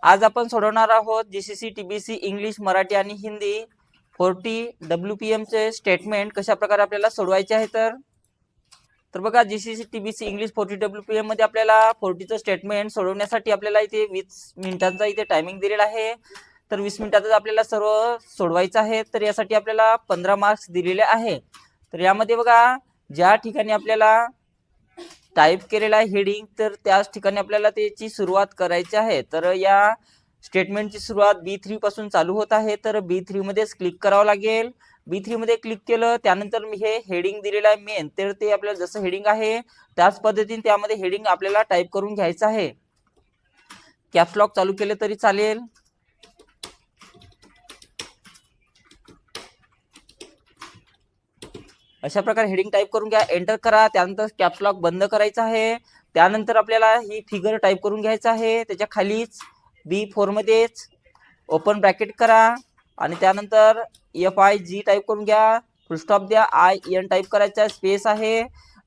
आज आपण सोडवणार आहोत जीसीसी टीबीसी इंग्लिश मराठी आणि हिंदी 40 WPM चे स्टेटमेंट कशा प्रकारे आपल्याला सोडवायचे आहे। तर बघा जीसीसी टीबीसी इंग्लिश 40 WPM मध्ये आपल्याला 40 चं स्टेटमेंट सोडवण्यासाठी आपल्याला इथे 20 मिनिटांचा इथे टायमिंग दिलेला आहे। तर 20 मिनिटातच आपल्याला सर्व सोडवायचं आहे। तर यासाठी आपल्याला 15 मार्क्स दिलेले आहे। तर यामध्ये बघा ज्या ठिकाणी आपल्याला टाइप केलेला आहे हेडिंग, तर त्याच ठिकाणी आपल्याला त्याची सुरुवात करायची आहे। तर या स्टेटमेंटची सुरुवात B3 पासून चालू होत आहे। तर B3 मध्येच क्लिक करावं लागेल। B3 मध्ये क्लिक केलं त्यानंतर मी हे हेडिंग दिलेलं आहे मेन, तर ते आपल्याला जसं हेडिंग आहे त्याच पद्धतीने त्यामध्ये हेडिंग आपल्याला टाइप करून घ्यायचं आहे। कॅप्स लॉक चालू केले तरी चालेल। अशा प्रकारे हेडिंग टाइप करून घ्या, एंटर करा। त्यानंतर कॅप्स लॉक बंद करायचा आहे। त्यानंतर आपल्याला ही फिगर टाइप करून घ्यायचं आहे। त्याच्या खालीच B4 मध्येच ओपन ब्रॅकेट करा आणि त्यानंतर FIG टाइप करून घ्या, फुल स्टॉप द्या, IN टाइप करायचा, स्पेस आहे,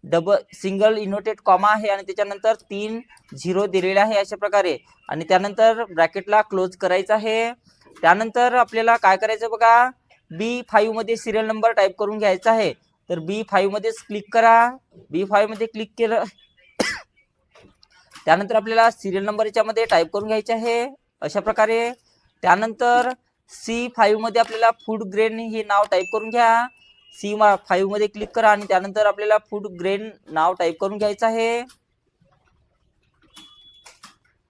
डबल सिंगल इनोटेड कॉमा आहे आणि त्याच्यानंतर 3 झिरो दिलेले आहे अशा प्रकारे। आणि त्यानंतर ब्रॅकेटला क्लोज करायचं आहे। त्यानंतर आपल्याला काय करायचं बघा, B5 मध्ये सिरियल नंबर टाइप करून घ्यायचा आहे। तर B5 मध्येच क्लिक करा। B5 मध्ये क्लिक केलं त्यानंतर आपल्याला सिरियल नंबर याच्यामध्ये टाइप करून घ्यायचे आहे अशा प्रकारे। त्यानंतर C5 मध्ये आपल्याला फूड ग्रेन हे नाव टाइप करून घ्या। C5 मध्ये क्लिक करा आणि त्यानंतर आपल्याला फूड ग्रेन नाव टाइप करून घ्यायचं आहे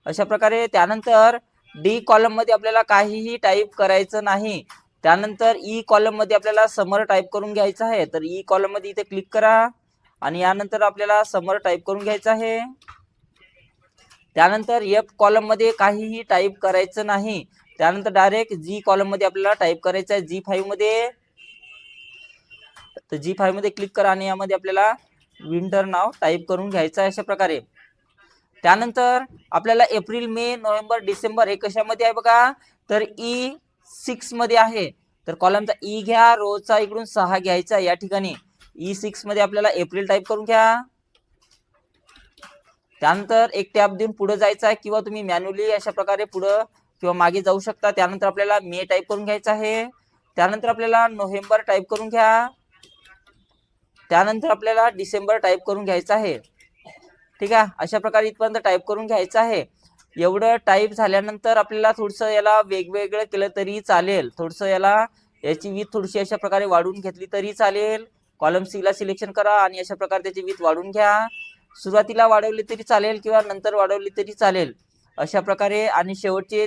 अशा प्रकारे। त्यानंतर D कॉलम मध्ये आपल्याला काहीही टाइप करायचं नाही। त्यानंतर E कॉलम मध्ये आपल्याला समर टाइप करून घ्यायचं आहे। तर E कॉलम मध्ये इथे क्लिक करा आणि यानंतर आपल्याला समर टाइप करून घ्यायचं आहे। त्यानंतर F कॉलम मध्ये काहीही टाइप करायचं नाही। त्यानंतर डायरेक्ट G कॉलम मध्ये आपल्याला टाइप करायचं आहे G5 मध्ये। तर G5 मध्ये क्लिक करा आणि यामध्ये आपल्याला विंटर नाव टाइप करून घ्यायचं आहे अशा प्रकारे। त्यानंतर आपल्याला एप्रिल मे नोव्हेंबर डिसेंबर हे कशामध्ये आहे बघा, तर E6 मध्ये आहे। तर कॉलमचा E घ्या, रोचा इकडून 6 घ्यायचा या ठिकाणी। E6 मध्ये आपल्याला एप्रिल टाइप करून घ्या। त्यानंतर एक टॅब देऊन पुढे जायचं आहे किंवा तुम्ही मॅन्युअली अशा प्रकारे पुढे किंवा मागे जाऊ शकता। त्यानंतर आपल्याला मे टाइप करून घ्यायचं आहे। त्यानंतर आपल्याला नोव्हेंबर टाइप करून घ्या। त्यानंतर आपल्याला डिसेंबर टाइप करून घ्यायचं आहे। ठीक आहे, अशा प्रकारे इथपर्यंत टाइप करून घ्यायचं आहे। एवढं टाइप झाल्यानंतर आपल्याला थोडंसं याला वेगवेगळं केलं तरी चालेल। थोडंसं याची विथ थोडीशी अशा प्रकारे वाढवून घेतली तरी चालेल। कॉलम C ला सिलेक्शन करा आणि अशा प्रकारे त्याची विथ वाढवून घ्या। सुरुवातीला वाढवली तरी चालेल किंवा नंतर वाढवली तरी चालेल अशा प्रकारे। आणि शेवटचे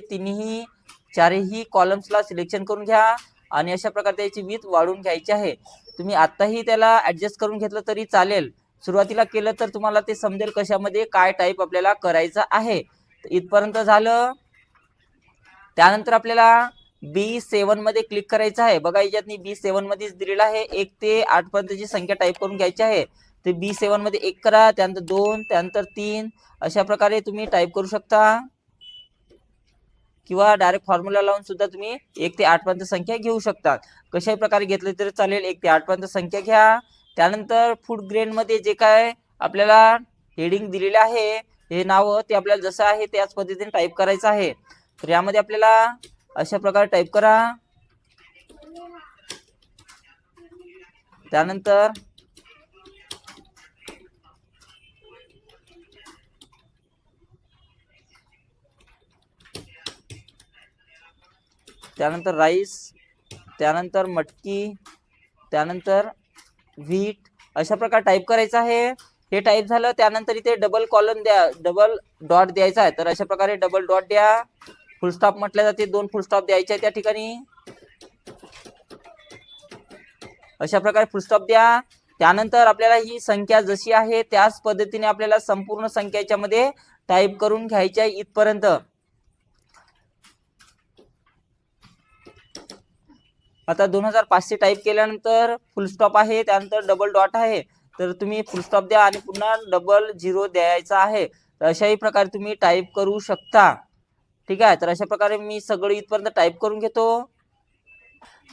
चारही कॉलम्सला सिलेक्शन करून घ्या आणि अशा प्रकारे त्याची विथ वाढवून घ्यायची आहे। तुम्ही आताही त्याला ऍडजस्ट करून घेतलं तरी चालेल। सुरुवातीला केलं तर तुम्हाला ते समजेल कशामध्ये काय टाइप आपल्याला करायचं आहे। इथपर्यंत झालं। त्यानंतर आपल्याला B7 मध्ये क्लिक करायचं आहे। बघा याच्यात मी B7 मध्येच दिलेला आहे 1 ते 8 पर्यंतची संख्या टाइप करून घ्यायची आहे। तर B7 मध्ये 1 करा, त्यानंतर 2, त्यानंतर 3 अशा प्रकारे तुम्ही टाइप करू शकता किंवा डायरेक्ट फॉर्म्युला लावून सुद्धा तुम्ही 1 ते 8 पर्यंत संख्या घेऊ शकता। कशाही प्रकारे घेतले तरी चालेल, 1 ते 8 पर्यंत संख्या घ्या। त्यानंतर फूड ग्रेन मध्ये जे काय आपल्याला हेडिंग दिलेले आहे हे नाव ते आपल्याला जसं आहे त्याच पद्धतीने टाइप करायचं आहे। तर यामध्ये आपल्याला अशा प्रकारे टाइप करा। त्यानंतर राईस, त्यानंतर मटकी, त्यानंतर व्हीट अशा प्रकारे टाइप करायचं आहे। हे टाइप झालं त्यानंतर इथे डबल कॉलम द्या, डबल डॉट द्यायचा आहे। तर अशा प्रकारे डबल डॉट द्या। फुल स्टॉप म्हटले जाते, 2 फुल स्टॉप द्यायचे आहे त्या ठिकाणी अशा प्रकारे फुल स्टॉप द्या। त्यानंतर आपल्याला ही संख्या जशी आहे त्याच पद्धतीने आपल्याला संपूर्ण संख्याच्या मध्ये टाइप करून घ्यायची आहे इथपर्यंत। आता 2500 टाइप केल्यानंतर फुल स्टॉप आहे, त्यानंतर डबल डॉट आहे। तर तुम्ही फुल स्टॉप द्या आणि पुन्हा डबल झिरो द्यायचा आहे। तर अशाही प्रकारे तुम्ही टाइप करू शकता। ठीक आहे, तर अशा प्रकारे मी सगळं इथपर्यंत टाइप करून घेतो।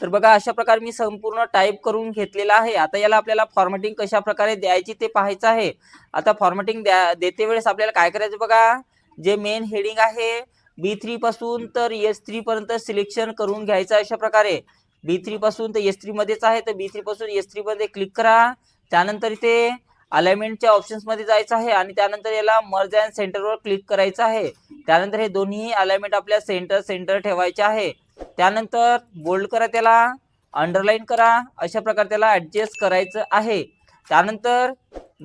तर बघा अशा प्रकारे मी संपूर्ण टाइप करून घेतलेला आहे। आता याला आपल्याला फॉर्मॅटिंग कशा प्रकारे द्यायची ते पाहायचं आहे। आता फॉर्मॅटिंग देते वेळेस आपल्याला काय करायचं बघा, जे मेन हेडिंग आहे B3 पासून तर S3 पर्यंत सिलेक्शन करून घ्यायचं अशा प्रकारे. B3 पासून तर S3 मध्येच आहे, तर B3 पासून S3 मध्ये क्लिक करा. त्यानंतर इथे अलाइनमेंटच्या ऑप्शन्स मध्ये जायचं आहे आणि त्यानंतर याला मर्ज अँड सेंटरवर क्लिक करायचं आहे. त्यानंतर हे दोन्ही अलाइनमेंट आपल्या सेंटर ठेवायचे आहे. त्यानंतर बोल्ड करा, त्याला अंडरलाईन करा, अशा प्रकारे त्याला ऍडजस्ट करायचं आहे. त्यानंतर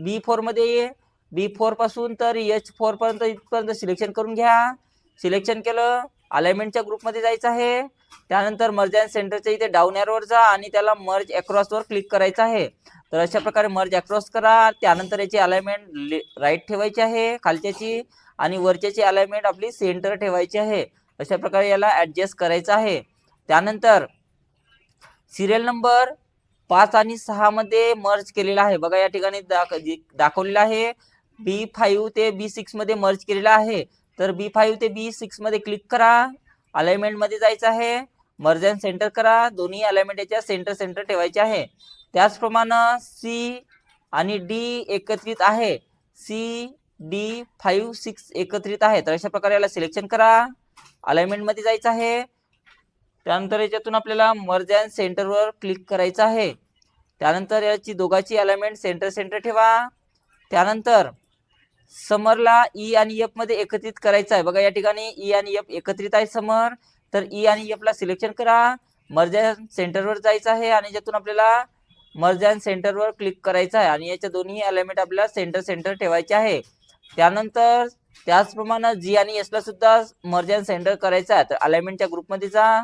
B4 मध्ये B4 पासून तर H4 पर्यंत इथपर्यंत सिलेक्शन करून घ्या. सिलेक्शन केलं, अलाइनमेंटच्या ग्रुपमध्ये जायचं आहे. त्यानंतर मर्ज अँड सेंटरच्या इथे डाऊन एरोवर जा आणि त्याला मर्ज अक्रॉसवर क्लिक करायचं आहे. तर अशा प्रकारे मर्ज अक्रॉस करा. त्यानंतर याची अलाइनमेंट राईट ठेवायची आहे खालच्याची आणि वरच्याची अलाइनमेंट आपली सेंटर ठेवायची आहे. अशा प्रकारे याला ऍडजस्ट करायचं आहे. त्यानंतर सिरियल नंबर 5 आणि 6 मध्ये मर्ज केलेला आहे. बघा या ठिकाणी दाखवलेला आहे. B5 ते B6 मध्ये मर्ज केलेला आहे. तर B5 ते B6 मध्ये क्लिक करा. अलाइनमेंट मध्ये जायचं आहे. मर्ज अँड सेंटर करा. दोन्ही अलाइनमेंट याच्या सेंटर ठेवायचे आहे. त्याचप्रमाणे C आणि D एकत्रित आहे. C D 5 6 एकत्रित आहे. तर अशा प्रकारे याला सिलेक्शन करा. अलाइनमेंट मध्ये जायचं आहे. त्यानंतर याच्यातून आपल्याला मर्ज अँड सेंटरवर क्लिक करायचं आहे. त्यानंतर याची दोघांची अलाइनमेंट सेंटर ठेवा. त्यानंतर समरला E आणि F मध्ये एकत्रित करायचं आहे. बघा या ठिकाणी E आणि F एकत्रित आहे समर. तर E आणि F ला सिलेक्शन करा. मर्ज अँड सेंटरवर जायचं आहे आणि याच्यातून आपल्याला मर्ज अँड सेंटरवर क्लिक करायचं आहे आणि याच्या दोन्ही अलाइनमेंट आपल्याला सेंटर ठेवायचे आहे. त्यानंतर त्याचप्रमाणे G आणि S ला सुद्धा मर्ज अँड सेंटर करायचं आहे. तर अलाइनमेंटच्या ग्रुपमध्ये जा,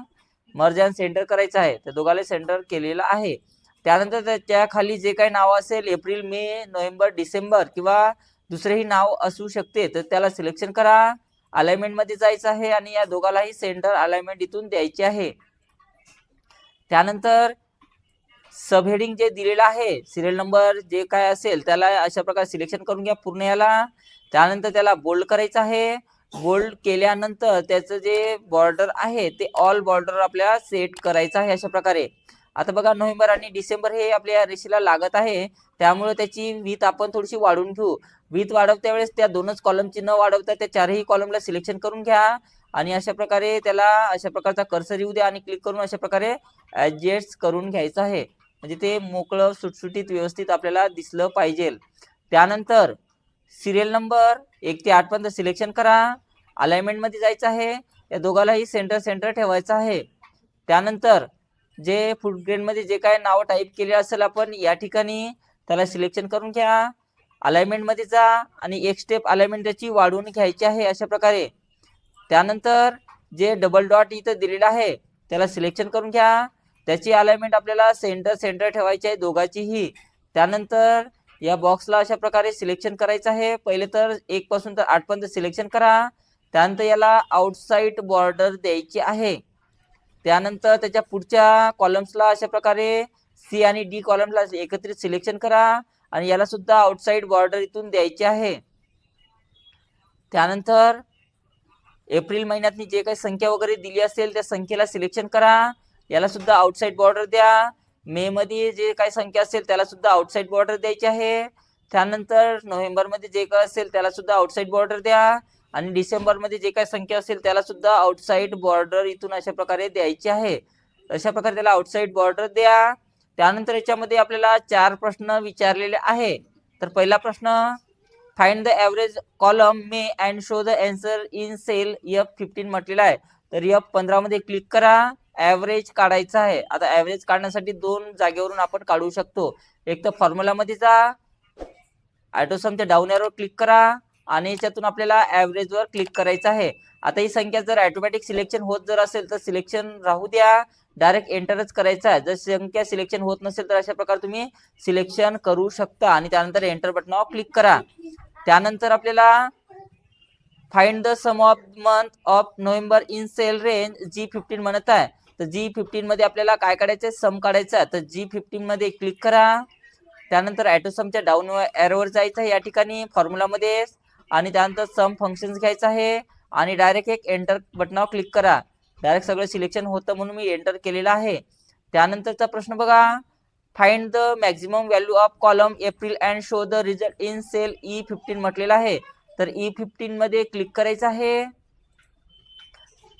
मर्ज अँड सेंटर करायचं आहे. तर दोघांना सेंटर केलेलं आहे. त्यानंतर त्याच्या खाली जे काही नाव असेल एप्रिल, मे, नोव्हेंबर, डिसेंबर किंवा दुसरेही नाव असू शकते, तर त्याला सिलेक्शन करा. अलाइनमेंट मध्ये जायचं आहे आणि या दोघांनाही सेंटर अलाइनमेंट इथून द्यायची आहे. त्यानंतर सब हेडिंग जे दिलेलं आहे, सिरियल नंबर जे काय असेल त्याला अशा प्रकारे सिलेक्शन करून घ्या पूर्ण याला. त्यानंतर त्याला बोल्ड करायचं आहे. बोल्ड केल्यानंतर त्याचं जे बॉर्डर आहे ते ऑल बॉर्डर आपल्याला सेट करायचं आहे अशा प्रकारे. आता बघा नोव्हेंबर आणि डिसेंबर हे आपल्या रेषेला लागत आहे, त्यामुळे त्याची विथ आपण थोडीशी वाढवून घेऊ. विथ वाढवत्या वेळेस त्या दोनच कॉलमची न वाढवता त्या चारही कॉलमला सिलेक्शन करून घ्या आणि अशा प्रकारे त्याला अशा प्रकारचा कर्सर येऊ द्या आणि क्लिक करून अशा प्रकारे ऍडजस्ट करून घ्यायचं आहे. म्हणजे ते मोकळं सुटसुटीत व्यवस्थित आपल्याला दिसलं पाहिजे. त्यानंतर सिरियल नंबर 1 ते 8 पर्यंत सिलेक्शन करा. अलाइनमेंट मध्ये जायचं आहे. या दोघांनाही सेंटर ठेवायचं आहे. त्यानंतर जे फुल ग्रेड मध्ये जे काय नाव टाईप केले असेल आपण या ठिकाणी त्याला सिलेक्शन करून घ्या. अलाइनमेंट मध्ये जा आणि एक स्टेप अलाइनमेंट त्याची वाढवून घ्यायची आहे अशा प्रकारे. त्यानंतर जे डबल डॉट इथं दिलेलं आहे त्याला सिलेक्शन करून घ्या. त्याची अलाइनमेंट आपल्याला सेंटर ठेवायची आहे दोघांचीही. त्यानंतर या बॉक्सला अशा प्रकारे सिलेक्शन करायचं आहे. पहिले तर 1 पासून तर 8 पर्यंत सिलेक्शन करा. त्यानंतर याला आउटसाइड बॉर्डर द्यायची आहे. त्यानंतर त्याच्या पुढच्या कॉलम्सला अशा प्रकारे C आणि D कॉलमला एकत्रित सिलेक्शन करा आणि याला सुद्धा आउटसाइड बॉर्डर इथून द्यायची आहे. त्यानंतर एप्रिल महिन्यातली जे काही संख्या वगैरे दिली असेल त्या संख्येला सिलेक्शन करा. याला सुद्धा आउटसाइड बॉर्डर द्या. मे मध्ये जे काही संख्या असेल त्याला सुद्धा आउटसाइड बॉर्डर द्यायची आहे. त्यानंतर नोव्हेंबर मध्ये जे काही असेल त्याला सुद्धा आउटसाइड बॉर्डर द्या आणि डिसेंबर मध्ये जे काही संख्या असेल त्याला सुद्धा आउटसाइड बॉर्डर इथून अशा प्रकारे द्यायची आहे. अशा प्रकारे त्याला आउटसाइड बॉर्डर द्या. त्यानंतर याच्यामध्ये आपल्याला 4 प्रश्न विचारलेले आहे. तर पहिला प्रश्न, find the average column May and show the answer in cell F15 म्हटलेला आहे. तर F15 मध्ये क्लिक करा. ऍव्हरेज काढायचा आहे. आता ऍव्हरेज काढण्यासाठी 2 जागेवरून आपण काढू शकतो. एक तर फॉर्म्युला मध्ये जा, ऑटोसमच्या डाऊन एरोवर क्लिक करा आणि याच्यातून आपल्याला ऍव्हरेज वर क्लिक करायचं आहे. आता ही संख्या जर ऑटोमॅटिक सिलेक्शन होत जर असेल तर सिलेक्शन राहू द्या, डायरेक्ट एंटरच करायचा आहे. जर संख्या सिलेक्शन होत नसेल तर अशा प्रकारे तुम्ही सिलेक्शन करू शकता आणि त्यानंतर एंटर बटनावर क्लिक करा. त्यानंतर आपल्याला find the sum of month of November in cell range G15 म्हणत आहे. तर G15 मध्ये आपल्याला काय काढायचं, सम काढायचं आहे. तर G15 मध्ये क्लिक करा. त्यानंतर ऑटोसमच्या डाऊन एरोवर जायचं आहे या ठिकाणी फॉर्म्युला मध्ये आणि त्यानंतर सम फंक्शन्स घ्यायचं आहे आणि डायरेक्ट एक एंटर बटनावर क्लिक करा. डायरेक्ट सगळं सिलेक्शन होतं म्हणून मी एंटर केलेलं आहे. त्यानंतरचा प्रश्न बघा, find the maximum value of column April and show the result in cell E15 म्हटलेला आहे. तर E15 मध्ये क्लिक करायचं आहे.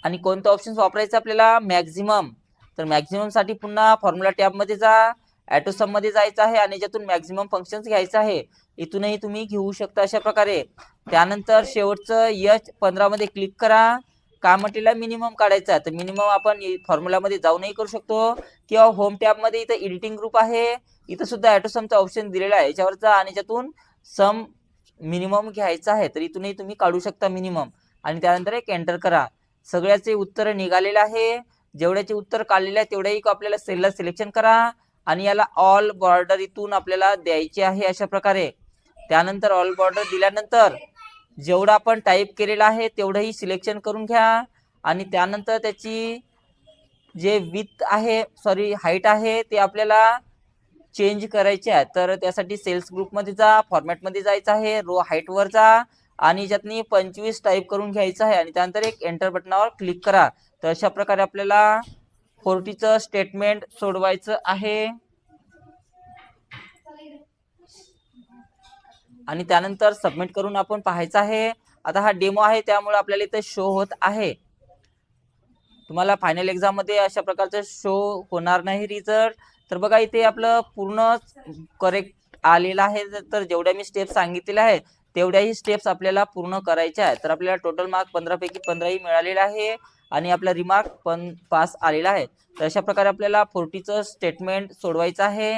आणि कोणतं ऑप्शन वापरायचं आपल्याला, मॅक्झिमम. तर मॅक्झिमम साठी पुन्हा फॉर्म्युला टॅब मध्ये जा, ॲटोसम मध्ये जायचं आहे आणि याच्यातून मॅक्झिमम फंक्शन्स घ्यायचं आहे. इथूनही तुम्ही घेऊ शकता अशा प्रकारे. त्यानंतर शेवटचं H15 मध्ये क्लिक करा. काय म्हटलेलं मिनिमम काढायचा, तर मिनिमम आपण फॉर्म्युला मध्ये जाऊनही करू शकतो किंवा होम टॅब मध्ये इथं एडिटिंग ग्रुप आहे, इथं सुद्धा ॲटोसमचा ऑप्शन दिलेला आहे, याच्यावर जा आणि याच्यातून सम मिनिमम घ्यायचा आहे. तर इथूनही तुम्ही काढू शकता मिनिमम आणि त्यानंतर एक एंटर करा. सगळ्याचे उत्तर निघालेले आहे. जेवढ्याचे उत्तर काढलेले आहे तेवढ्याही आपल्याला सेलला सिलेक्शन करा आणि याला ऑल बॉर्डर इथून आपल्याला द्यायची आहे अशा प्रकारे. त्यानंतर ऑल बॉर्डर दिल्यानंतर जेवढं आपण टाईप केलेलं आहे तेवढंही सिलेक्शन करून घ्या आणि त्यानंतर त्याची जे विथ आहे हाईट आहे ते आपल्याला चेंज करायचे आहे. तर त्यासाठी सेल्स ग्रुपमध्ये जा, फॉर्मॅटमध्ये जायचं आहे, रो हाईटवर जा आणि याच्यातनी 25 टाईप करून घ्यायचं आहे आणि त्यानंतर एक एंटर बटनावर क्लिक करा. तर अशा प्रकारे आपल्याला 40चं स्टेटमेंट सोडवायचं आहे आणि त्यानंतर सबमिट करून आपण पाहायचं आहे. आता हा डेमो आहे त्यामुळे आपल्याला इथे शो होत आहे. तुम्हाला फायनल एक्झाम मध्ये अशा प्रकारचं शो होणार नाही रिझल्ट. तर बघा इथे आपलं पूर्ण करेक्ट आलेलं आहे. तर जेवढ्या मी स्टेप्स सांगितलेल्या आहेत तेवढ्याही स्टेप्स आपल्याला पूर्ण करायच्या आहेत. तर आपल्याला टोटल मार्क 15 पैकी 15ही मिळालेला आहे आणि आपला रिमार्क पण पास आलेला आहे. तर अशा प्रकारे आपल्याला 40चं स्टेटमेंट सोडवायचं आहे.